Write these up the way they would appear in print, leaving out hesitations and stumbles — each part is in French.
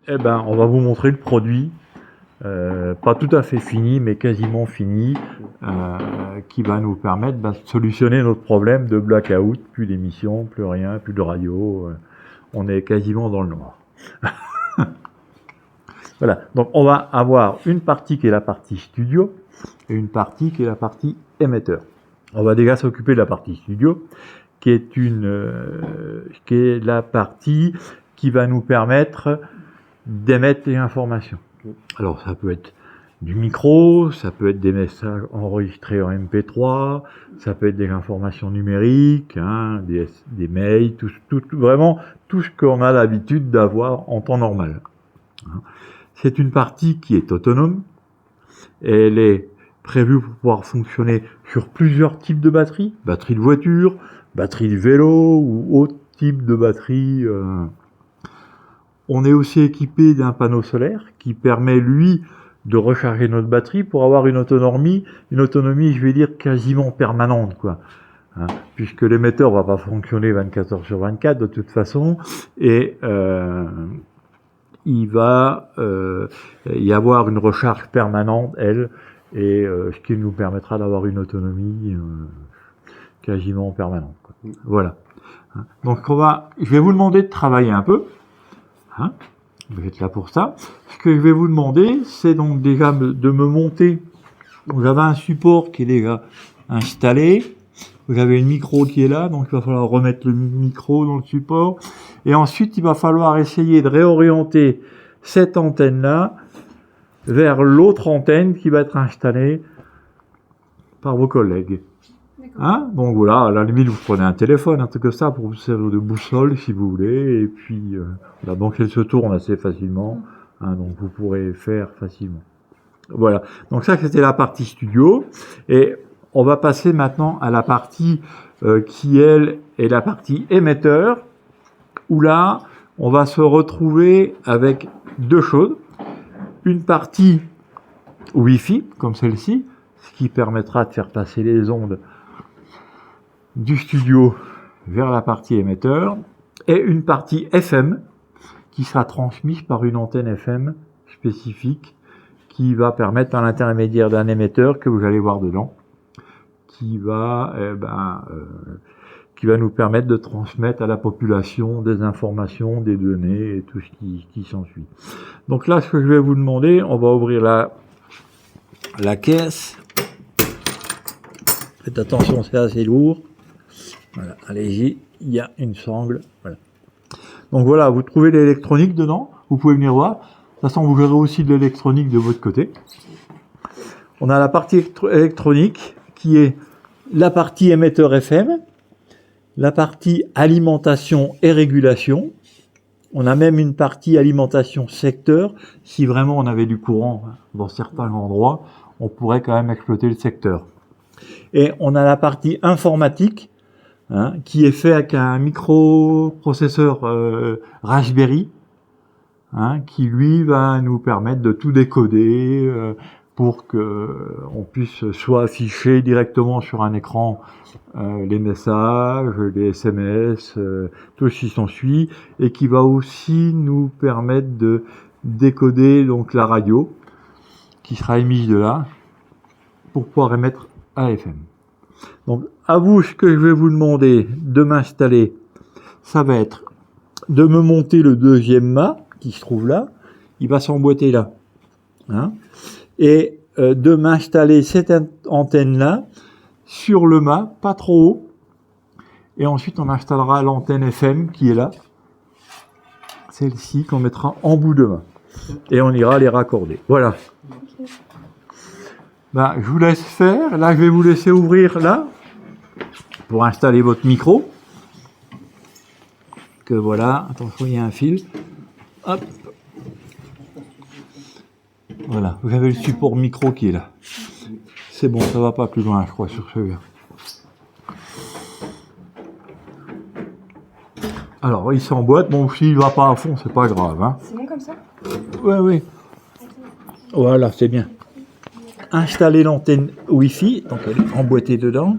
eh ben, on va vous montrer le produit, pas tout à fait fini, mais quasiment fini, qui va nous permettre de solutionner notre problème de blackout, plus d'émissions, plus rien, plus de radio, on est quasiment dans le noir. Voilà, donc on va avoir une partie qui est la partie studio et une partie qui est la partie émetteur. On va déjà s'occuper de la partie studio, qui est la partie qui va nous permettre d'émettre les informations. Alors ça peut être du micro, ça peut être des messages enregistrés en MP3, ça peut être des informations numériques, hein, des mails, vraiment tout ce qu'on a l'habitude d'avoir en temps normal. C'est une partie qui est autonome, et elle est prévue pour pouvoir fonctionner sur plusieurs types de batteries, batterie de voiture, batterie de vélo ou autre type de batterie. On est aussi équipé d'un panneau solaire qui permet, lui, de recharger notre batterie pour avoir une autonomie, je vais dire, quasiment permanente, quoi. Hein, puisque l'émetteur va pas fonctionner 24 heures sur 24 de toute façon, et il va y avoir une recharge permanente, elle, et ce qui nous permettra d'avoir une autonomie quasiment permanente, quoi. Voilà. Donc je vais vous demander de travailler un peu. Hein, vous êtes là pour ça. Ce que je vais vous demander, c'est donc déjà de me monter. Vous avez un support qui est déjà installé. Vous avez une micro qui est là, donc il va falloir remettre le micro dans le support. Et ensuite, il va falloir essayer de réorienter cette antenne-là vers l'autre antenne qui va être installée par vos collègues. Hein, donc voilà, à la limite, vous prenez un téléphone, un truc comme ça, pour vous servir de boussole, si vous voulez, et puis, donc elle se tourne assez facilement, hein, donc vous pourrez faire facilement. Voilà, donc ça, c'était la partie studio, et on va passer maintenant à la partie qui, elle, est la partie émetteur, où là, on va se retrouver avec deux choses. Une partie Wi-Fi, comme celle-ci, ce qui permettra de faire passer les ondes du studio vers la partie émetteur, et une partie FM qui sera transmise par une antenne FM spécifique qui va permettre, par l'intermédiaire d'un émetteur que vous allez voir dedans, qui va nous permettre de transmettre à la population des informations, des données et tout ce qui s'ensuit. Donc là, ce que je vais vous demander, on va ouvrir la caisse. Faites attention, c'est assez lourd. Voilà, allez-y, il y a une sangle. Voilà. Donc voilà, vous trouvez l'électronique dedans, vous pouvez venir voir. De toute façon, vous verrez aussi de l'électronique de votre côté. On a la partie électronique qui est la partie émetteur FM, la partie alimentation et régulation. On a même une partie alimentation secteur. Si vraiment on avait du courant dans certains endroits, on pourrait quand même exploiter le secteur. Et on a la partie informatique, hein, qui est fait avec un microprocesseur Raspberry, hein, qui lui va nous permettre de tout décoder pour que on puisse soit afficher directement sur un écran les messages, les SMS, tout ce qui s'ensuit, et qui va aussi nous permettre de décoder donc la radio qui sera émise de là pour pouvoir émettre à FM. Donc, à vous, ce que je vais vous demander de m'installer, ça va être de me monter le deuxième mât qui se trouve là. Il va s'emboîter là. Hein, et de m'installer cette antenne-là sur le mât, pas trop haut. Et ensuite, on installera l'antenne FM qui est là. Celle-ci qu'on mettra en bout de mât. Et on ira les raccorder. Voilà. Ben, je vous laisse faire. Là, je vais vous laisser ouvrir là pour installer votre micro. Que voilà. Attention, il y a un fil. Hop. Voilà. Vous avez le support micro qui est là. C'est bon, ça va pas plus loin, je crois, sur celui-là. Alors, il s'emboîte. Bon, s'il va pas à fond, c'est pas grave. Hein. C'est bon comme ça? Oui, oui. Voilà, c'est bien. Installer l'antenne Wi-Fi, donc elle est emboîtée dedans.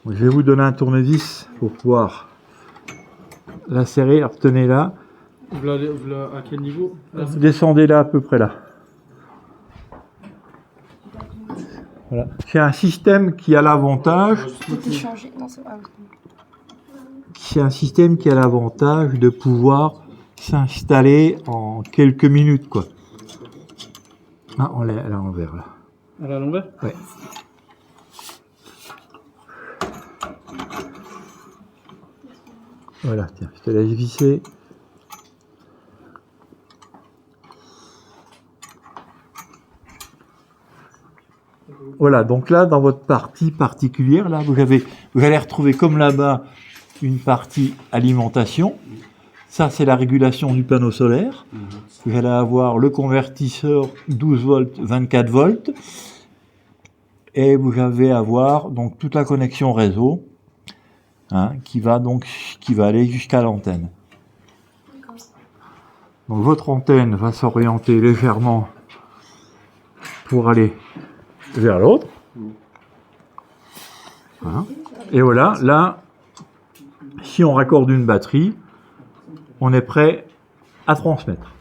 Je vais vous donner un tournevis pour pouvoir la serrer. Alors, tenez là. À quel niveau? Là, Descendez là, à peu près là. Voilà. C'est un système qui a l'avantage. C'est un système qui a l'avantage de pouvoir s'installer en quelques minutes, quoi. Ah, elle est à l'envers, là. Elle est à l'envers? Ouais. Voilà, tiens, je te laisse visser. Voilà, donc là, dans votre partie particulière, là, vous allez retrouver comme là-bas une partie alimentation. Ça, c'est la régulation du panneau solaire. Vous allez avoir le convertisseur 12 volts, 24 volts. Et vous allez avoir donc toute la connexion réseau, hein, qui va aller jusqu'à l'antenne. Donc votre antenne va s'orienter légèrement pour aller vers l'autre. Voilà. Et voilà, là, si on raccorde une batterie, on est prêt à transmettre.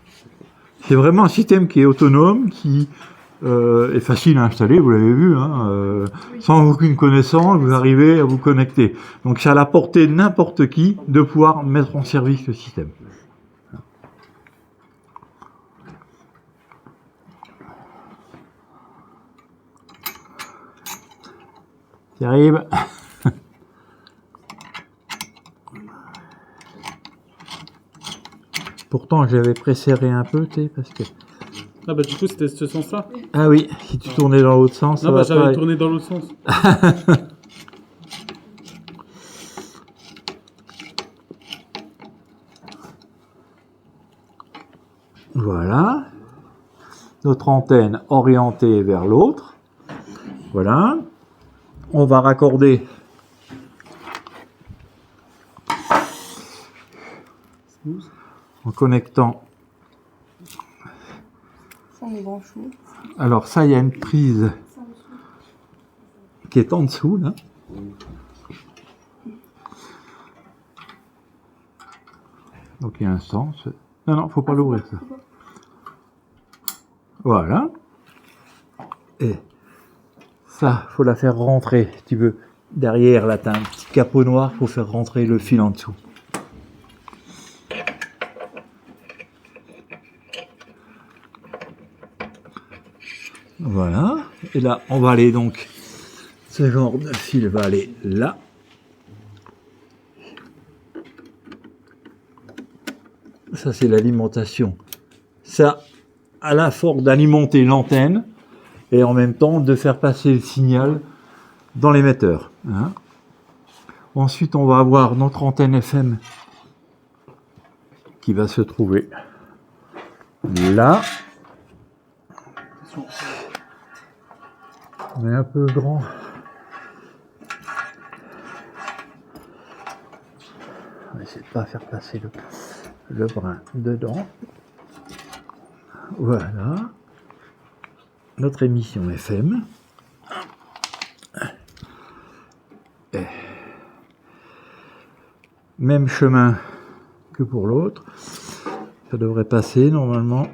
C'est vraiment un système qui est autonome, qui est facile à installer, vous l'avez vu, hein, sans aucune connaissance, vous arrivez à vous connecter. Donc c'est à la portée de n'importe qui de pouvoir mettre en service le système. Qui arrive. Pourtant, j'avais presserré un peu, tu sais, parce que... Ah bah du coup, c'était ce sens-là? Ah oui, si tu tournais dans l'autre sens, ça non, va bah j'avais pas... tourné dans l'autre sens. Voilà. Notre antenne orientée vers l'autre. Voilà. On va raccorder en connectant. Alors ça, il y a une prise qui est en dessous, là. Donc il y a un sens. Non, faut pas l'ouvrir, ça. Voilà. Et ça, faut la faire rentrer, si tu veux. Derrière, là, tu as un petit capot noir, faut faire rentrer le fil en dessous. Voilà. Et là, on va aller donc... Ce genre de fil va aller là. Ça, c'est l'alimentation. Ça a la force d'alimenter l'antenne et en même temps de faire passer le signal dans l'émetteur. Hein. Ensuite, on va avoir notre antenne FM qui va se trouver là. On est un peu grand. On va essayer de ne pas faire passer le brin dedans. Voilà. Notre émission FM. Et même chemin que pour l'autre. Ça devrait passer normalement.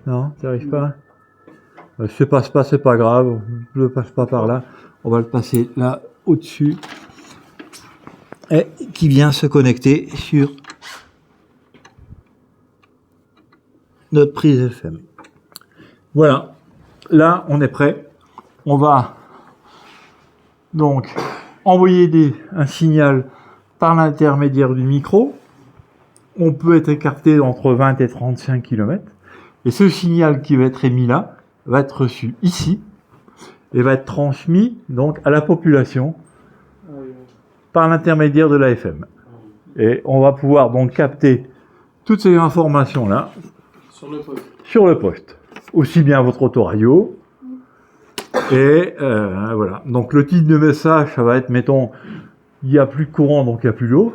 Non, tu n'arrives pas? Si ça passe pas, c'est pas grave. Je le passe pas par là. On va le passer là au-dessus. Et qui vient se connecter sur notre prise FM. Voilà. Là, on est prêt. On va donc envoyer un signal par l'intermédiaire du micro. On peut être écarté entre 20 et 35 km. Et ce signal qui va être émis là va être reçu ici et va être transmis donc à la population par l'intermédiaire de l'AFM. Et on va pouvoir donc capter toutes ces informations là sur le poste. Aussi bien votre autoradio. Et voilà. Donc le titre de message, ça va être, mettons, il n'y a plus de courant, donc il n'y a plus d'eau.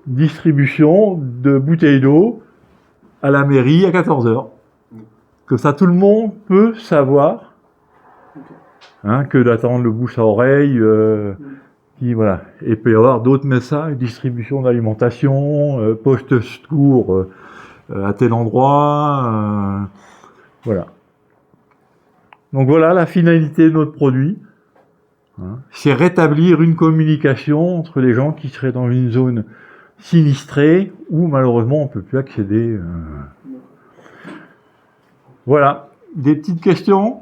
Distribution de bouteilles d'eau à la mairie à 14h. Comme ça, tout le monde peut savoir que d'attendre le bouche à oreille. Voilà. Et il peut y avoir d'autres messages, distribution d'alimentation, poste secours à tel endroit. Voilà. Donc voilà la finalité de notre produit. C'est rétablir une communication entre les gens qui seraient dans une zone sinistrée où malheureusement on ne peut plus accéder. Voilà. Des petites questions ?